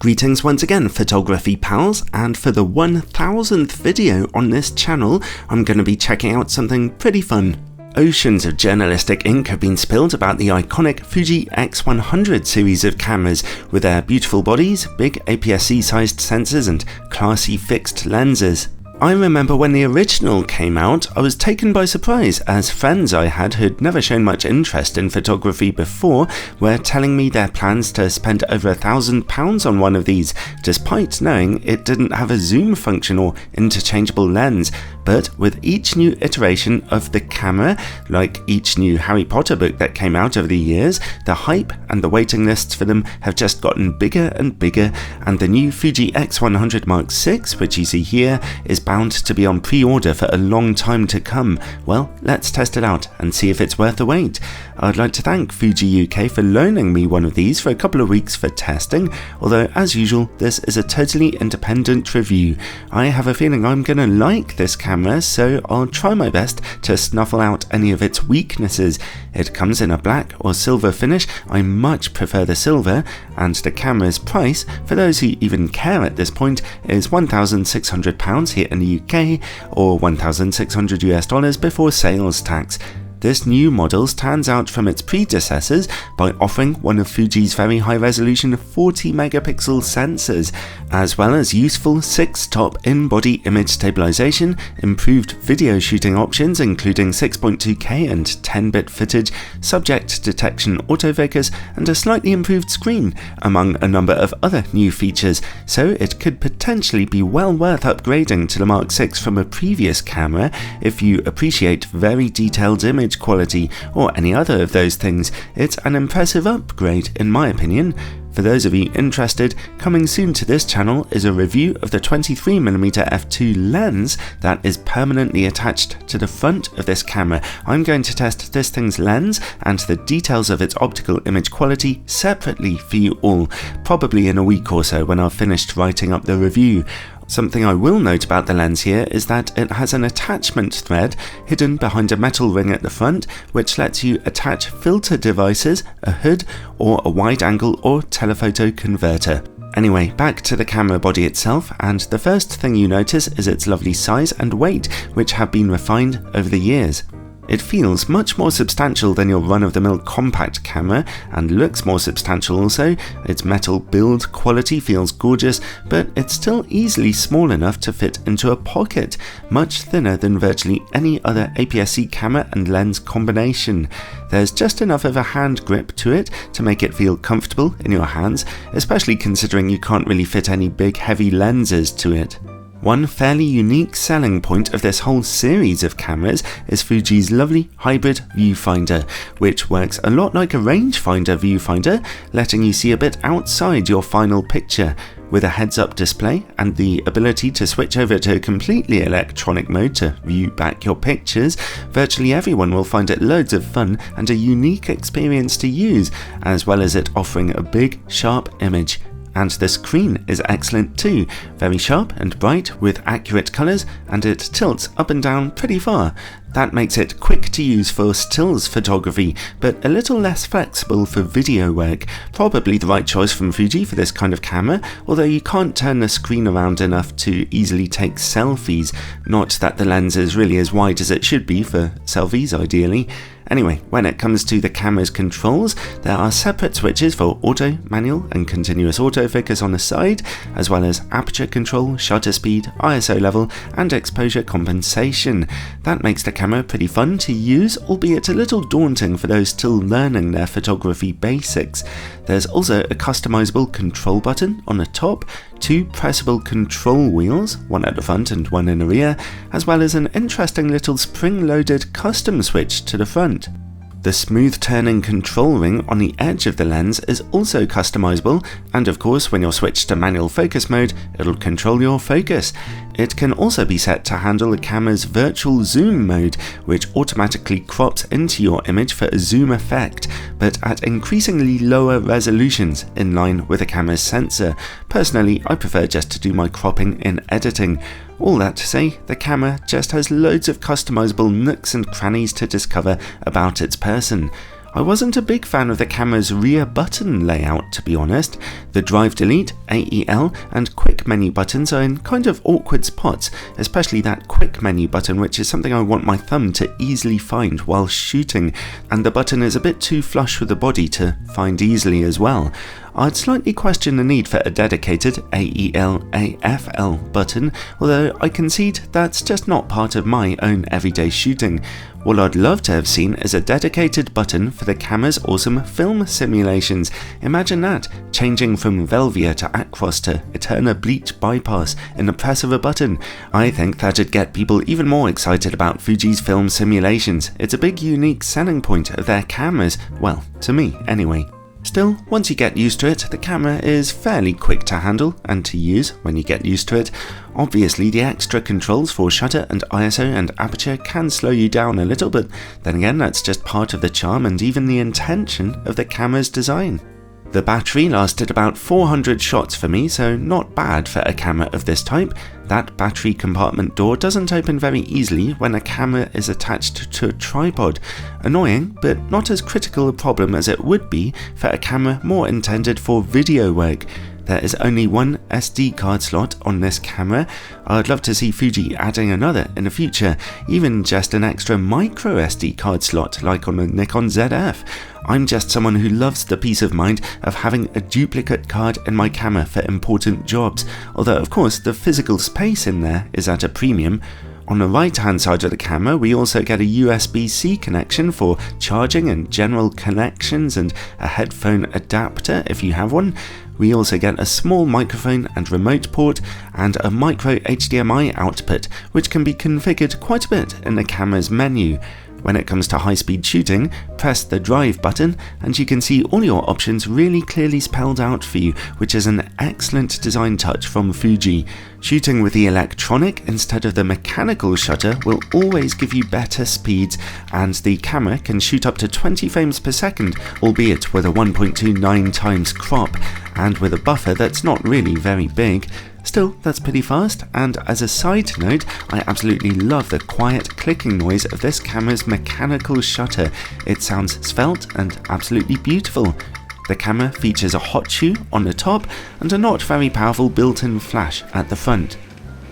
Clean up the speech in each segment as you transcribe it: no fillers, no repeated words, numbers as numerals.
Greetings once again, photography pals, and for the 1000th video on this channel, I'm going to be checking out something pretty fun. Oceans of journalistic ink have been spilled about the iconic Fuji X100 series of cameras with their beautiful bodies, big aps-c sized sensors and classy fixed lenses. I remember when the original came out, I was taken by surprise as friends I had who'd never shown much interest in photography before were telling me their plans to spend over £1,000 on one of these, despite knowing it didn't have a zoom function or interchangeable lens. But with each new iteration of the camera, like each new Harry Potter book that came out over the years, the hype and the waiting lists for them have just gotten bigger and bigger, and the new Fuji X100 Mark VI, which you see here, is bound to be on pre-order for a long time to come. Well, let's test it out and see if it's worth the wait. I'd like to thank Fuji UK for loaning me one of these for a couple of weeks for testing, although as usual this is a totally independent review. I have a feeling I'm gonna like this camera, so I'll try my best to snuffle out any of its weaknesses. It comes in a black or silver finish. I much prefer the silver, and the camera's price, for those who even care at this point, is £1,600 here in the UK or $1,600 US before sales tax. This new model stands out from its predecessors by offering one of Fuji's very high-resolution 40-megapixel sensors, as well as useful 6-top in-body image stabilization, improved video shooting options including 6.2K and 10-bit footage, subject detection autofocus, and a slightly improved screen, among a number of other new features, so it could potentially be well worth upgrading to the Mark VI from a previous camera if you appreciate very detailed image quality or any other of those things. It's an impressive upgrade in my opinion. For those of you interested, coming soon to this channel is a review of the 23mm f2 lens that is permanently attached to the front of this camera. I'm going to test this thing's lens and the details of its optical image quality separately for you all, probably in a week or so when I've finished writing up the review. Something I will note about the lens here is that it has an attachment thread hidden behind a metal ring at the front, which lets you attach filter devices, a hood, or a wide angle or telephoto converter. Anyway, back to the camera body itself, and the first thing you notice is its lovely size and weight, which have been refined over the years. It feels much more substantial than your run-of-the-mill compact camera, and looks more substantial also. Its metal build quality feels gorgeous, but it's still easily small enough to fit into a pocket, much thinner than virtually any other aps-c camera and lens combination. There's just enough of a hand grip to it to make it feel comfortable in your hands, especially considering you can't really fit any big heavy lenses to it. One fairly unique selling point of this whole series of cameras is Fuji's lovely hybrid viewfinder, which works a lot like a rangefinder viewfinder, letting you see a bit outside your final picture. With a heads-up display and the ability to switch over to a completely electronic mode to view back your pictures, virtually everyone will find it loads of fun and a unique experience to use, as well as it offering a big, sharp image. And the screen is excellent too, very sharp and bright with accurate colours, and it tilts up and down pretty far. That makes it quick to use for stills photography, but a little less flexible for video work. Probably the right choice from Fuji for this kind of camera, although you can't turn the screen around enough to easily take selfies. Not that the lens is really as wide as it should be for selfies ideally. Anyway, when it comes to the camera's controls, there are separate switches for auto, manual and continuous autofocus on the side, as well as aperture control, shutter speed, ISO level and exposure compensation. That makes the camera pretty fun to use, albeit a little daunting for those still learning their photography basics. There's also a customizable control button on the top, 2 pressable control wheels, one at the front and one in the rear, as well as an interesting little spring-loaded custom switch to the front. The smooth turning control ring on the edge of the lens is also customizable, and of course when you're switched to manual focus mode, it'll control your focus. It can also be set to handle the camera's virtual zoom mode, which automatically crops into your image for a zoom effect, but at increasingly lower resolutions in line with the camera's sensor. Personally, I prefer just to do my cropping in editing. All that to say, the camera just has loads of customizable nooks and crannies to discover about its person. I wasn't a big fan of the camera's rear button layout, to be honest. The drive delete, AEL and quick menu buttons are in kind of awkward spots, especially that quick menu button, which is something I want my thumb to easily find while shooting, and the button is a bit too flush with the body to find easily as well. I'd slightly question the need for a dedicated AEL/AFL button, although I concede that's just not part of my own everyday shooting. What I'd love to have seen is a dedicated button for the camera's awesome film simulations. Imagine that, changing from Velvia to Acros to Eterna Bleach Bypass in the press of a button. I think that'd get people even more excited about Fuji's film simulations. It's a big unique selling point of their cameras, well, to me anyway. Still, once you get used to it, the camera is fairly quick to handle and to use when you get used to it. Obviously, the extra controls for shutter and ISO and aperture can slow you down a little, but then again, that's just part of the charm and even the intention of the camera's design. The battery lasted about 400 shots for me, so not bad for a camera of this type. That battery compartment door doesn't open very easily when a camera is attached to a tripod. Annoying, but not as critical a problem as it would be for a camera more intended for video work. There is only one SD card slot on this camera. I'd love to see Fuji adding another in the future, even just an extra micro SD card slot like on the Nikon ZF. I'm just someone who loves the peace of mind of having a duplicate card in my camera for important jobs, although of course the physical space in there is at a premium. On the right hand side of the camera we also get a USB-C connection for charging and general connections and a headphone adapter if you have one. We also get a small microphone and remote port and a micro HDMI output, which can be configured quite a bit in the camera's menu. When it comes to high-speed shooting, press the drive button and you can see all your options really clearly spelled out for you, which is an excellent design touch from Fuji. Shooting with the electronic instead of the mechanical shutter will always give you better speeds, and the camera can shoot up to 20 frames per second, albeit with a 1.29 times crop, and with a buffer that's not really very big. Still, that's pretty fast, and as a side note, I absolutely love the quiet clicking noise of this camera's mechanical shutter. It sounds svelte and absolutely beautiful. The camera features a hot shoe on the top and a not very powerful built-in flash at the front.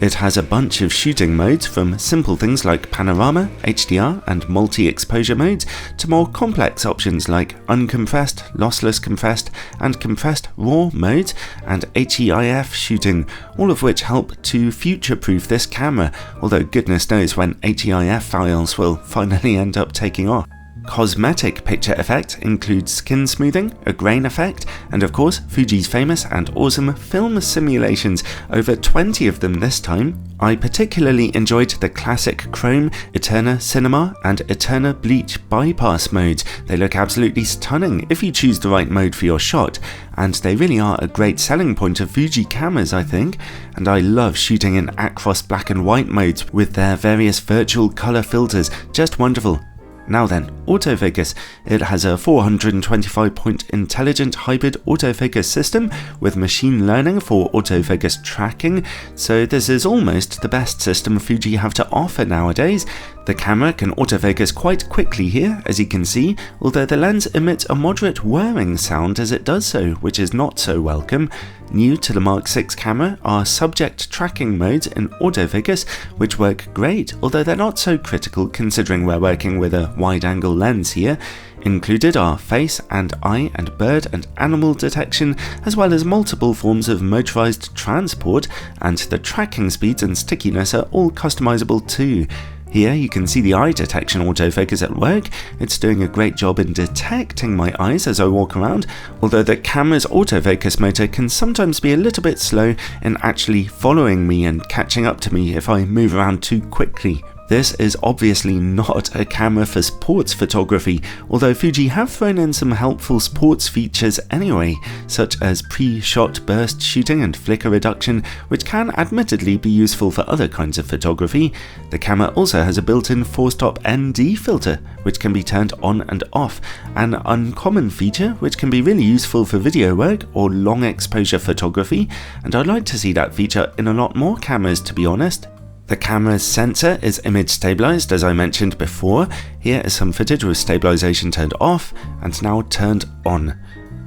It has a bunch of shooting modes, from simple things like panorama, HDR and multi-exposure modes to more complex options like uncompressed, lossless compressed and compressed raw modes and HEIF shooting, all of which help to future-proof this camera, although goodness knows when HEIF files will finally end up taking off. Cosmetic picture effect includes skin smoothing, a grain effect, and of course Fuji's famous and awesome film simulations, over 20 of them this time. I particularly enjoyed the classic Chrome, Eterna Cinema and Eterna Bleach Bypass modes. They look absolutely stunning if you choose the right mode for your shot, and they really are a great selling point of Fuji cameras, I think. And I love shooting in Acros black and white modes with their various virtual colour filters, just wonderful. Now then, autofocus. It has a 425-point intelligent hybrid autofocus system with machine learning for autofocus tracking, so this is almost the best system Fuji have to offer nowadays. The camera can autofocus quite quickly here, as you can see, although the lens emits a moderate whirring sound as it does so, which is not so welcome. New to the Mark VI camera are subject tracking modes in autofocus, which work great, although they're not so critical considering we're working with a wide-angle lens here. Included are face and eye and bird and animal detection, as well as multiple forms of motorized transport, and the tracking speeds and stickiness are all customizable too. Here you can see the eye detection autofocus at work. It's doing a great job in detecting my eyes as I walk around, although the camera's autofocus motor can sometimes be a little bit slow in actually following me and catching up to me if I move around too quickly. This is obviously not a camera for sports photography, although Fuji have thrown in some helpful sports features anyway, such as pre-shot burst shooting and flicker reduction, which can admittedly be useful for other kinds of photography. The camera also has a built-in 4-stop ND filter, which can be turned on and off, an uncommon feature which can be really useful for video work or long exposure photography, and I'd like to see that feature in a lot more cameras, to be honest. The camera's sensor is image stabilized, as I mentioned before. Here is some footage with stabilization turned off and now turned on.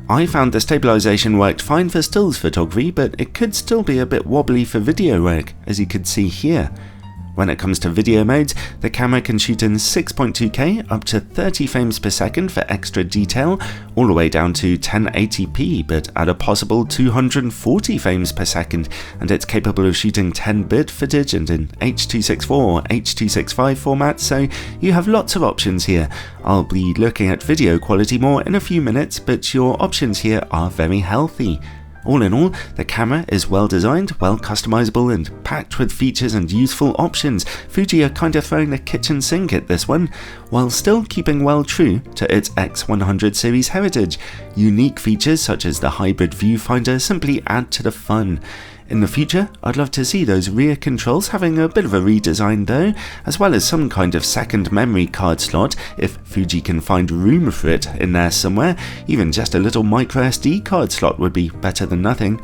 I found the stabilization worked fine for stills photography, but it could still be a bit wobbly for video work, as you can see here. When it comes to video modes, the camera can shoot in 6.2K up to 30 frames per second for extra detail, all the way down to 1080p, but at a possible 240 frames per second, and it's capable of shooting 10-bit footage and in H.264 or H.265 format, so you have lots of options here. I'll be looking at video quality more in a few minutes, but your options here are very healthy. All in all, the camera is well designed, well customizable, and packed with features and useful options. Fuji are kind of throwing the kitchen sink at this one, while still keeping well true to its X100 series heritage. Unique features such as the hybrid viewfinder simply add to the fun. In the future, I'd love to see those rear controls having a bit of a redesign though, as well as some kind of second memory card slot if Fuji can find room for it in there somewhere. Even just a little micro SD card slot would be better than nothing.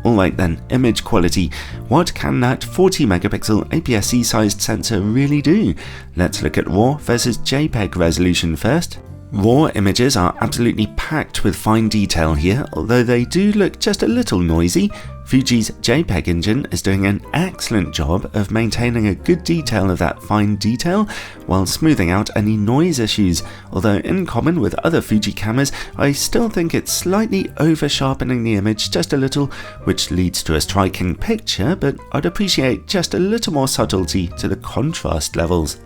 Alright then, image quality. What can that 40 megapixel aps-c sized sensor really do? Let's look at RAW versus JPEG resolution first. RAW images are absolutely packed with fine detail here, although they do look just a little noisy. Fuji's JPEG engine is doing an excellent job of maintaining a good detail of that fine detail while smoothing out any noise issues, although in common with other Fuji cameras, I still think it's slightly over-sharpening the image just a little, which leads to a striking picture, but I'd appreciate just a little more subtlety to the contrast levels.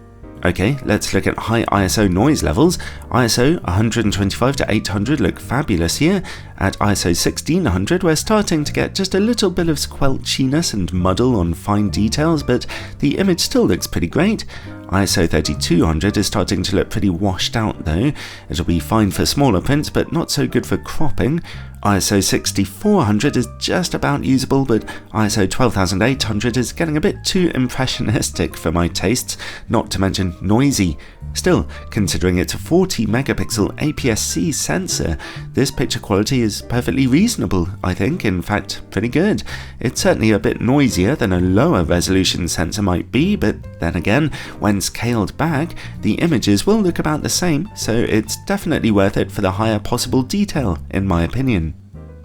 Okay, let's look at high ISO noise levels. ISO 125 to 800 look fabulous here. At ISO 1600 we're starting to get just a little bit of squelchiness and muddle on fine details, but the image still looks pretty great. ISO 3200 is starting to look pretty washed out though. It'll be fine for smaller prints, but not so good for cropping. ISO 6400 is just about usable, but ISO 12800 is getting a bit too impressionistic for my tastes, not to mention noisy. Still, considering it's a 40 megapixel aps-c sensor, this picture quality is perfectly reasonable, I think, in fact pretty good. It's certainly a bit noisier than a lower resolution sensor might be, but then again, when scaled back, the images will look about the same, so it's definitely worth it for the higher possible detail, in my opinion.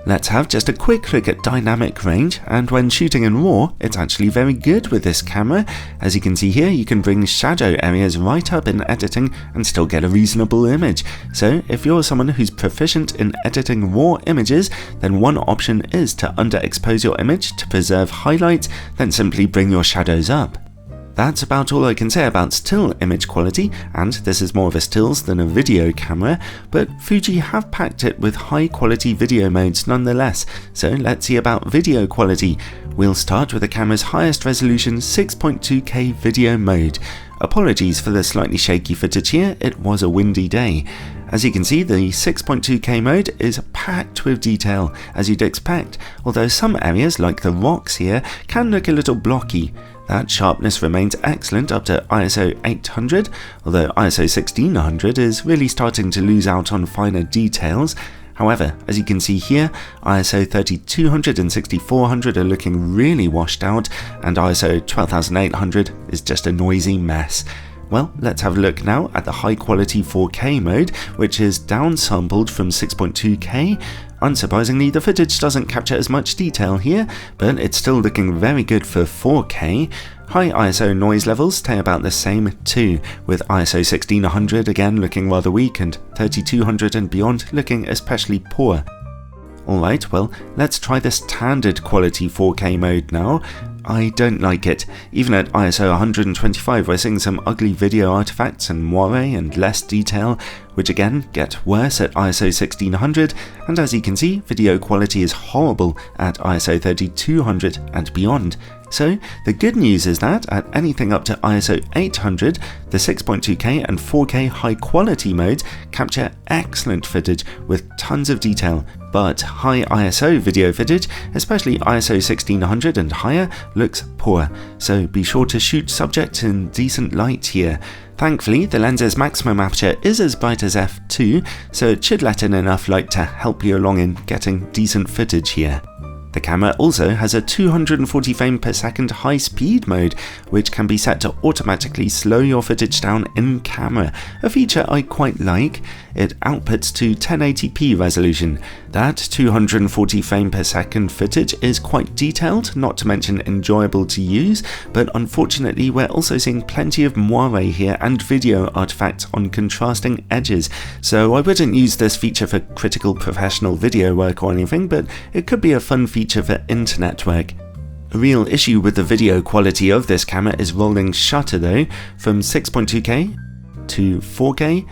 Let's have just a quick look at dynamic range, and when shooting in RAW, it's actually very good with this camera. As you can see here, you can bring shadow areas right up in editing and still get a reasonable image. So if you're someone who's proficient in editing RAW images, then one option is to underexpose your image to preserve highlights, then simply bring your shadows up. That's about all I can say about still image quality, and this is more of a stills than a video camera, but Fuji have packed it with high quality video modes nonetheless, so let's see about video quality. We'll start with the camera's highest resolution 6.2K video mode. Apologies for the slightly shaky footage here, it was a windy day. As you can see, the 6.2K mode is packed with detail, as you'd expect, although some areas, like the rocks here, can look a little blocky. That sharpness remains excellent up to ISO 800, although ISO 1600 is really starting to lose out on finer details. However, as you can see here, ISO 3200 and 6400 are looking really washed out, and ISO 12800 is just a noisy mess. Well, let's have a look now at the high quality 4K mode, which is downsampled from 6.2K. Unsurprisingly, the footage doesn't capture as much detail here, but it's still looking very good for 4K. High ISO noise levels stay about the same too, with ISO 1600 again looking rather weak and 3200 and beyond looking especially poor. Alright, well, let's try the standard quality 4K mode now. I don't like it. Even at ISO 125 we're seeing some ugly video artifacts and moire and less detail, which again get worse at ISO 1600, and as you can see, video quality is horrible at ISO 3200 and beyond. So the good news is that at anything up to ISO 800, the 6.2K and 4K high quality modes capture excellent footage with tons of detail, but high ISO video footage, especially ISO 1600 and higher, looks poor, so be sure to shoot subjects in decent light here. Thankfully, the lens's maximum aperture is as bright as f2, so it should let in enough light to help you along in getting decent footage here. The camera also has a 240 frame per second high speed mode, which can be set to automatically slow your footage down in camera, a feature I quite like. It outputs to 1080p resolution. That 240 frame per second footage is quite detailed, not to mention enjoyable to use, but unfortunately we're also seeing plenty of moire here and video artifacts on contrasting edges, so I wouldn't use this feature for critical professional video work or anything, but it could be a fun feature for internet work. A real issue with the video quality of this camera is rolling shutter though, from 6.2K to 4K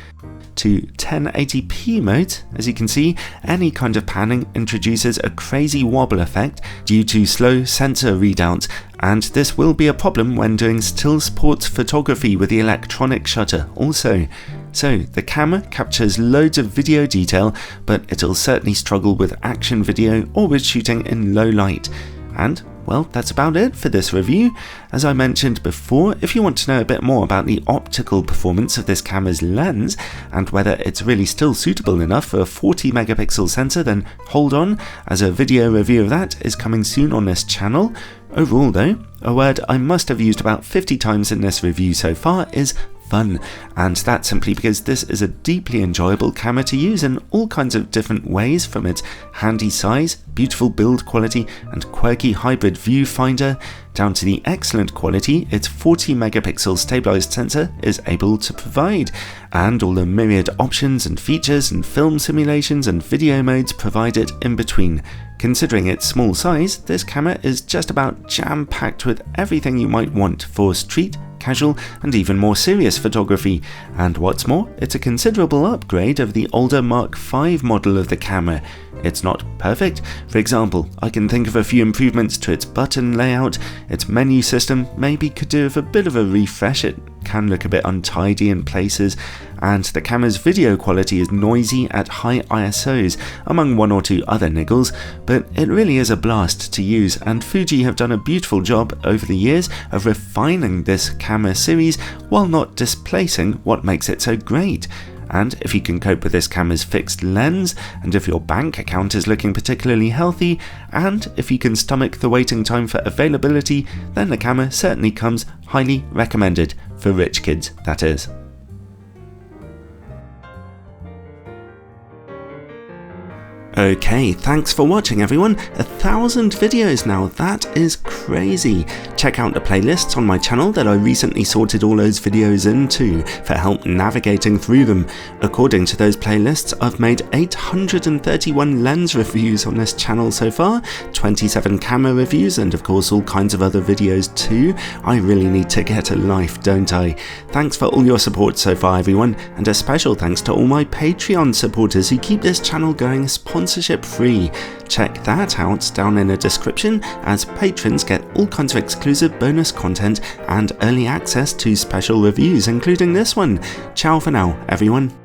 to 1080p mode. As you can see, any kind of panning introduces a crazy wobble effect due to slow sensor readouts, and this will be a problem when doing still sports photography with the electronic shutter also. So the camera captures loads of video detail, but it'll certainly struggle with action video or with shooting in low light. And well, that's about it for this review. As I mentioned before, if you want to know a bit more about the optical performance of this camera's lens and whether it's really still suitable enough for a 40 megapixel sensor, then hold on, as a video review of that is coming soon on this channel. Overall though, a word I must have used about 50 times in this review so far is fun, and that's simply because this is a deeply enjoyable camera to use in all kinds of different ways, from its handy size, beautiful build quality and quirky hybrid viewfinder, down to the excellent quality its 40 megapixel stabilized sensor is able to provide, and all the myriad options and features and film simulations and video modes provided in between. Considering its small size, this camera is just about jam-packed with everything you might want for street, casual and even more serious photography, and what's more, it's a considerable upgrade of the older Mark V model of the camera. It's not perfect. For example, I can think of a few improvements to its button layout. Its menu system maybe could do with a bit of a refresh. It can look a bit untidy in places, and the camera's video quality is noisy at high ISOs, among one or two other niggles, but it really is a blast to use, and Fuji have done a beautiful job over the years of refining this camera series while not displacing what makes it so great. And if you can cope with this camera's fixed lens, and if your bank account is looking particularly healthy, and if you can stomach the waiting time for availability, then the camera certainly comes highly recommended for rich kids, that is. Okay, thanks for watching everyone. 1,000 videos now, that is crazy. Check out the playlists on my channel that I recently sorted all those videos into for help navigating through them. According to those playlists, I've made 831 lens reviews on this channel so far, 27 camera reviews, and of course all kinds of other videos too. I really need to get a life, don't I? Thanks for all your support so far everyone, and a special thanks to all my Patreon supporters who keep this channel going sponsorship free. Check that out down in the description, as patrons get all kinds of exclusive bonus content and early access to special reviews, including this one. Ciao for now, everyone.